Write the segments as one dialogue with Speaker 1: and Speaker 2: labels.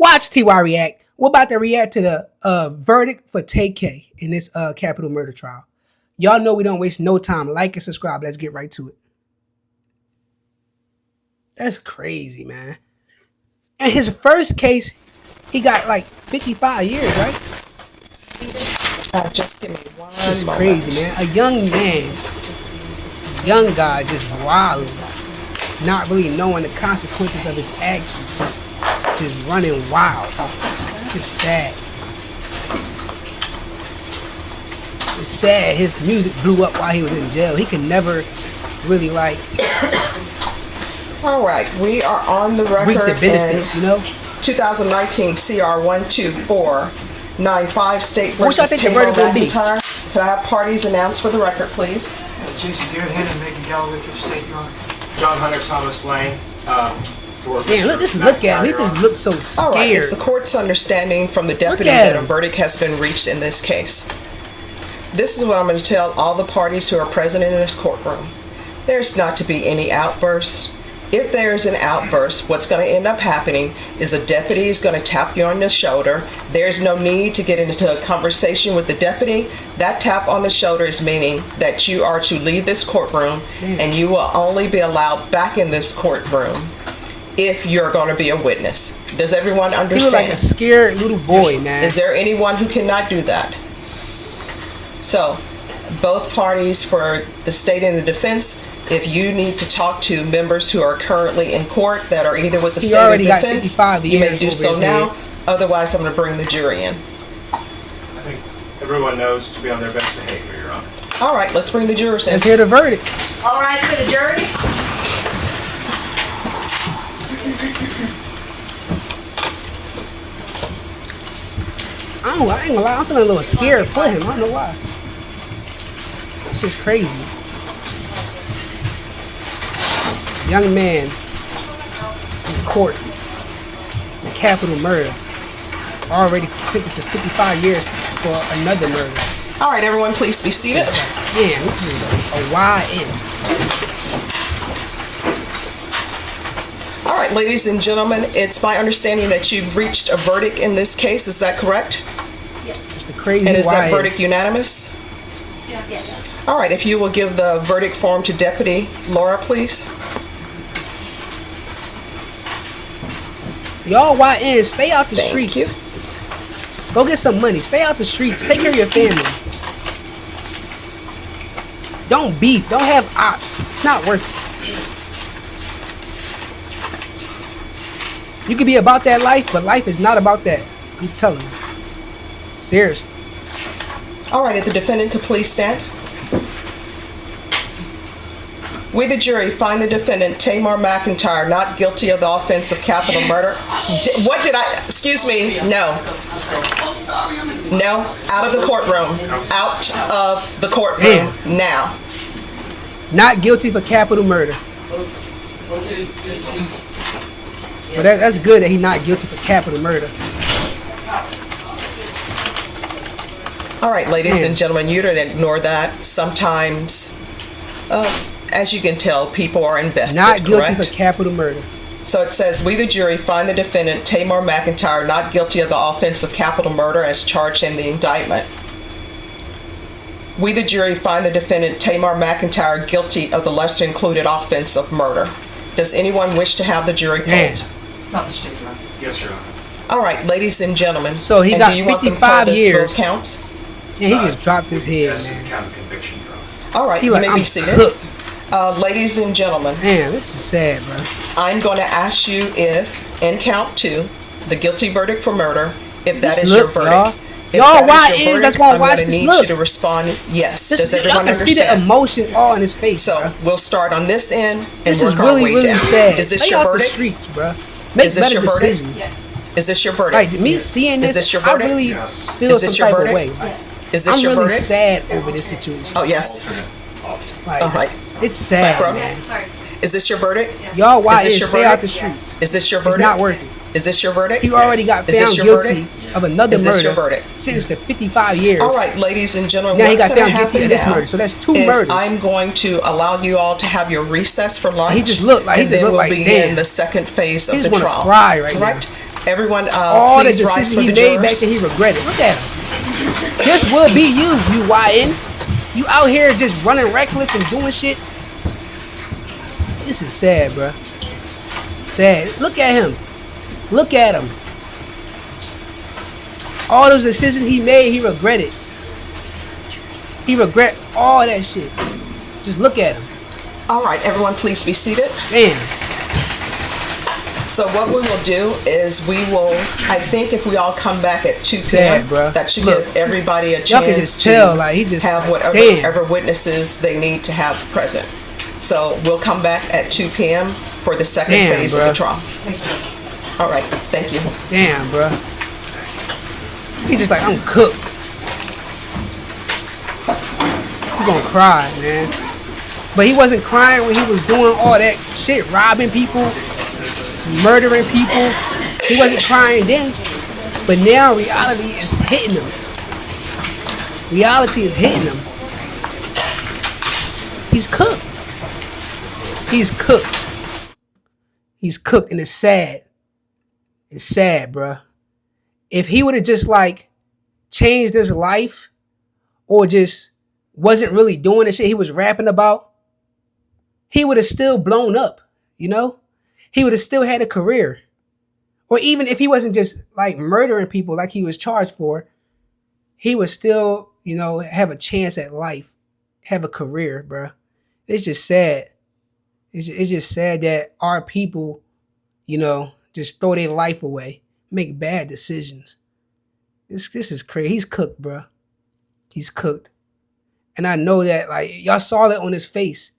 Speaker 1: Watch TY react. We're about to react to the verdict for TK in this capital murder trial. Y'all know we don't waste no time. Like and subscribe. Let's get right to it. That's crazy, man. And his first case, he got like 55 years, right?
Speaker 2: Just give me one
Speaker 1: That's
Speaker 2: moment.
Speaker 1: crazy, man. A young man, young guy just wilding, not really knowing the consequences of his actions, just running wild. Just sad. It's sad his music blew up while he was in jail. He could never really like
Speaker 2: All right, we are on the record.
Speaker 1: reap the benefits, you know?
Speaker 2: 2019 CR 12495 State
Speaker 1: What y'all
Speaker 2: versus
Speaker 1: think the
Speaker 2: Tamar
Speaker 1: verdict gonna be?
Speaker 2: McIntyre. Could I have parties announced for the record, please?
Speaker 3: Jason Deerhead and Megan Galloway for the state, Your Honor. John Hunter, Thomas Lane, for
Speaker 1: Damn, look at him. He just looks so
Speaker 2: All right, it's
Speaker 1: scared.
Speaker 2: the court's understanding from the deputy
Speaker 1: at
Speaker 2: that a
Speaker 1: him.
Speaker 2: verdict has been reached in this case. This is what I'm going to tell all the parties who are present in this courtroom. There's not to be any outbursts. If there's an outburst, what's going to end up happening is a deputy is going to tap you on the shoulder. There's no need to get into a conversation with the deputy. That tap on the shoulder is meaning that you are to leave this courtroom and you will only be allowed back in this courtroom if you're going to be a witness. Does everyone
Speaker 1: He
Speaker 2: understand?
Speaker 1: look like a scared little boy, man.
Speaker 2: Is there anyone who cannot do that? So, both parties for the state and the defense, if you need to talk to members who are currently in court that are either with the
Speaker 1: He
Speaker 2: state or
Speaker 1: already got
Speaker 2: defense,
Speaker 1: 55
Speaker 2: you may
Speaker 1: years
Speaker 2: do
Speaker 1: over
Speaker 2: so
Speaker 1: his
Speaker 2: now.
Speaker 1: head.
Speaker 2: Otherwise, I'm going to bring the jury in.
Speaker 3: I think everyone knows to be on their best behavior, Your Honor.
Speaker 2: All right, let's bring the jurors in.
Speaker 1: Let's hear the verdict.
Speaker 4: All right, for the jury.
Speaker 1: I ain't gonna lie, I'm feeling a little scared for him. I don't know why. It's just crazy. Young man in court, in capital murder, already sentenced to 55 years for another murder.
Speaker 2: All right, everyone, please be seated.
Speaker 1: Man, this is a wide end.
Speaker 2: All right, ladies and gentlemen, it's my understanding that you've reached a verdict in this case. Is that correct?
Speaker 1: It's the crazy
Speaker 2: And is that
Speaker 1: wide
Speaker 2: verdict unanimous?
Speaker 4: Yes.
Speaker 2: All right, if you will give the verdict form to Deputy Laura, please.
Speaker 1: Y'all YN, stay out the
Speaker 2: Thank
Speaker 1: streets.
Speaker 2: you.
Speaker 1: Go get some money. Stay out the streets. Take care of your family. Don't beef. Don't have ops. It's not worth it. You could be about that life, but life is not about that. I'm telling you. Seriously.
Speaker 2: All right, if the defendant could please stand. We, the jury, find the defendant, Tamar McIntyre, not guilty of the offense of capital murder. What did I, excuse me, no. No, out of the courtroom. Out of the courtroom, now.
Speaker 1: Not guilty for capital murder. But that's good that he's not guilty for capital murder.
Speaker 2: All right, ladies
Speaker 1: Man.
Speaker 2: and gentlemen, you don't ignore that. Sometimes, as you can tell, people are invested,
Speaker 1: Not guilty
Speaker 2: correct?
Speaker 1: for capital murder.
Speaker 2: So it says, we the jury find the defendant, Tamar McIntyre, not guilty of the offense of capital murder as charged in the indictment. We the jury find the defendant, Tamar McIntyre, guilty of the lesser included offense of murder. Does anyone wish to have the jury
Speaker 1: Damn.
Speaker 2: polled?
Speaker 4: Not the state, Your Honor.
Speaker 3: Yes, Your Honor.
Speaker 2: All right, ladies and gentlemen.
Speaker 1: So he
Speaker 2: and
Speaker 1: got
Speaker 2: do you want them
Speaker 1: 55
Speaker 2: called as
Speaker 1: years.
Speaker 2: vote counts?
Speaker 1: Yeah, he just dropped his head,
Speaker 3: That's the
Speaker 1: man.
Speaker 3: count of conviction, Your Honor.
Speaker 2: All right,
Speaker 1: He
Speaker 2: you
Speaker 1: like,
Speaker 2: may
Speaker 1: I'm
Speaker 2: be seated.
Speaker 1: cooked.
Speaker 2: Ladies and gentlemen,
Speaker 1: Man, this is sad, bro.
Speaker 2: I'm going to ask you if, in count 2, the guilty verdict for murder, if that
Speaker 1: Just
Speaker 2: is your
Speaker 1: look,
Speaker 2: verdict.
Speaker 1: y'all.
Speaker 2: If
Speaker 1: Y'all,
Speaker 2: that
Speaker 1: why
Speaker 2: your
Speaker 1: is?
Speaker 2: verdict,
Speaker 1: That's why I
Speaker 2: I'm
Speaker 1: watch
Speaker 2: gonna
Speaker 1: this
Speaker 2: need
Speaker 1: look.
Speaker 2: you to respond yes.
Speaker 1: Just,
Speaker 2: Does
Speaker 1: I
Speaker 2: everyone
Speaker 1: can see the
Speaker 2: understand?
Speaker 1: emotion all in his face,
Speaker 2: So
Speaker 1: bro.
Speaker 2: we'll start on this end and
Speaker 1: This is
Speaker 2: work our
Speaker 1: really,
Speaker 2: way
Speaker 1: really
Speaker 2: down.
Speaker 1: sad.
Speaker 2: Is this
Speaker 1: Stay
Speaker 2: your
Speaker 1: out
Speaker 2: verdict?
Speaker 1: the streets, bro. Make
Speaker 2: Is this
Speaker 1: better
Speaker 2: your verdict?
Speaker 1: decisions.
Speaker 4: Yes.
Speaker 2: Is this your verdict?
Speaker 1: Like, me seeing this,
Speaker 2: Is this your
Speaker 1: I
Speaker 2: verdict?
Speaker 1: really
Speaker 3: Yes.
Speaker 1: feel
Speaker 2: Is
Speaker 1: some
Speaker 2: this your
Speaker 1: type of
Speaker 2: verdict?
Speaker 1: way. Like,
Speaker 4: Yes.
Speaker 2: Is this
Speaker 1: I'm
Speaker 2: your
Speaker 1: really
Speaker 2: verdict?
Speaker 1: sad over this situation.
Speaker 2: Oh yes.
Speaker 1: Like,
Speaker 2: All right.
Speaker 1: it's sad,
Speaker 2: Bro.
Speaker 1: man.
Speaker 4: Sorry.
Speaker 2: Is this your verdict?
Speaker 1: Y'all,
Speaker 2: Is
Speaker 1: why
Speaker 2: this
Speaker 1: is
Speaker 2: your
Speaker 1: stay out the
Speaker 2: verdict?
Speaker 1: streets?
Speaker 2: Is this your
Speaker 1: It's
Speaker 2: verdict?
Speaker 1: not working.
Speaker 2: Is this your verdict?
Speaker 1: He already got
Speaker 2: Is this
Speaker 1: found
Speaker 2: your
Speaker 1: guilty
Speaker 2: verdict?
Speaker 1: of another
Speaker 2: Is this
Speaker 1: murder,
Speaker 2: your verdict?
Speaker 1: sentenced to 55 years.
Speaker 2: All right, ladies and gentlemen,
Speaker 1: Now he
Speaker 2: what's
Speaker 1: got
Speaker 2: going to
Speaker 1: found guilty
Speaker 2: happen
Speaker 1: of this
Speaker 2: now
Speaker 1: murder, so that's 2
Speaker 2: is
Speaker 1: murders.
Speaker 2: I'm going to allow you all to have your recess for lunch.
Speaker 1: He just looked like- he
Speaker 2: and
Speaker 1: just
Speaker 2: then
Speaker 1: looked
Speaker 2: we'll
Speaker 1: like,
Speaker 2: begin
Speaker 1: damn.
Speaker 2: the second phase
Speaker 1: He
Speaker 2: of
Speaker 1: just
Speaker 2: the
Speaker 1: wanna
Speaker 2: trial.
Speaker 1: cry right
Speaker 2: Correct? Everyone,
Speaker 1: All the
Speaker 2: please rise
Speaker 1: decisions
Speaker 2: for
Speaker 1: he
Speaker 2: the
Speaker 1: made back
Speaker 2: jurors.
Speaker 1: then, he regretted. Look at him. This would be you YN. You out here just running reckless and doing shit. This is sad, bruh. Sad. Look at him. Look at him. All those decisions he made, he regretted. He regret all that shit. Just look at him.
Speaker 2: All right, everyone, please be seated.
Speaker 1: Damn.
Speaker 2: So what we will do is I think if we all come back at 2 p.m.,
Speaker 1: Sad, bruh.
Speaker 2: that should
Speaker 1: Look,
Speaker 2: give everybody a chance
Speaker 1: y'all can just
Speaker 2: to
Speaker 1: tell, like, he just,
Speaker 2: have
Speaker 1: damn.
Speaker 2: whatever witnesses they need to have present. So we'll come back at 2 p.m. for the second
Speaker 1: Damn,
Speaker 2: phase of
Speaker 1: bruh.
Speaker 2: the trial. All right, thank you.
Speaker 1: Damn, bruh. He just like, I'm cooked. He gonna cry, man. But he wasn't crying when he was doing all that shit, robbing people, murdering people. He wasn't crying then. But now reality is hitting him. Reality is hitting him. He's cooked. He's cooked. He's cooked, and it's sad. It's sad, bruh. If he would have just like changed his life or just wasn't really doing the shit he was rapping about, he would have still blown up, you know? He would have still had a career. Or even if he wasn't just like murdering people like he was charged for, he would still, you know, have a chance at life, have a career, bruh. It's just sad. It's just sad that our people, you know, just throw their life away, make bad decisions. This is crazy. He's cooked, bro. He's cooked. And I know that, like, y'all saw that on his face.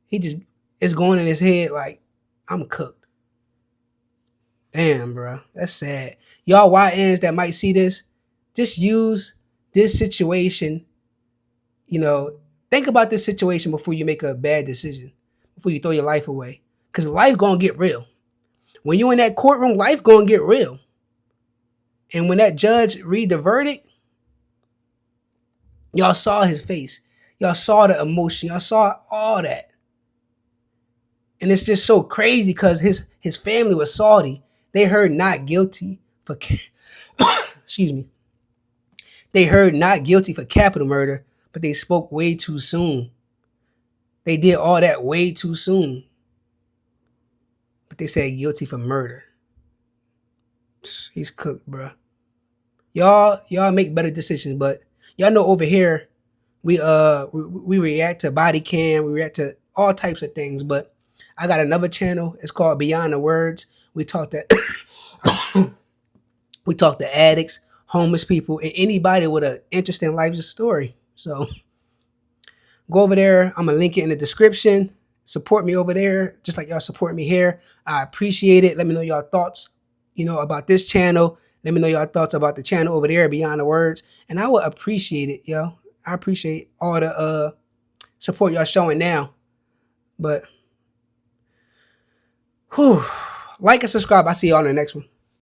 Speaker 1: It's going in his head like, I'm cooked. Damn, bro. That's sad. Y'all YNs that might see this, just use this situation, you know, think about this situation before you make a bad decision, before you throw your life away. Because life gonna get real. When you in that courtroom, life gonna get real. And when that judge read the verdict, y'all saw his face. Y'all saw the emotion. Y'all saw all that. And it's just so crazy because his family was Saudi. They heard not guilty for, excuse me. They heard not guilty for capital murder, but they spoke way too soon. They did all that way too soon. But they said guilty for murder. He's cooked, bro. Y'all make better decisions, but y'all know over here we react to body cam, we react to all types of things. But I got another channel. It's called Beyond the Words. We talk to we talk to addicts, homeless people, and anybody with an interesting life story. So go over there. I'm gonna link it in the description. Support me over there, just like y'all support me here. I appreciate it. Let me know y'all thoughts, you know, about this channel. Let me know your thoughts about the channel over there, Beyond the Words. And I would appreciate it, yo. I appreciate all the support y'all showing now. But, like and subscribe. I'll see y'all in the next one.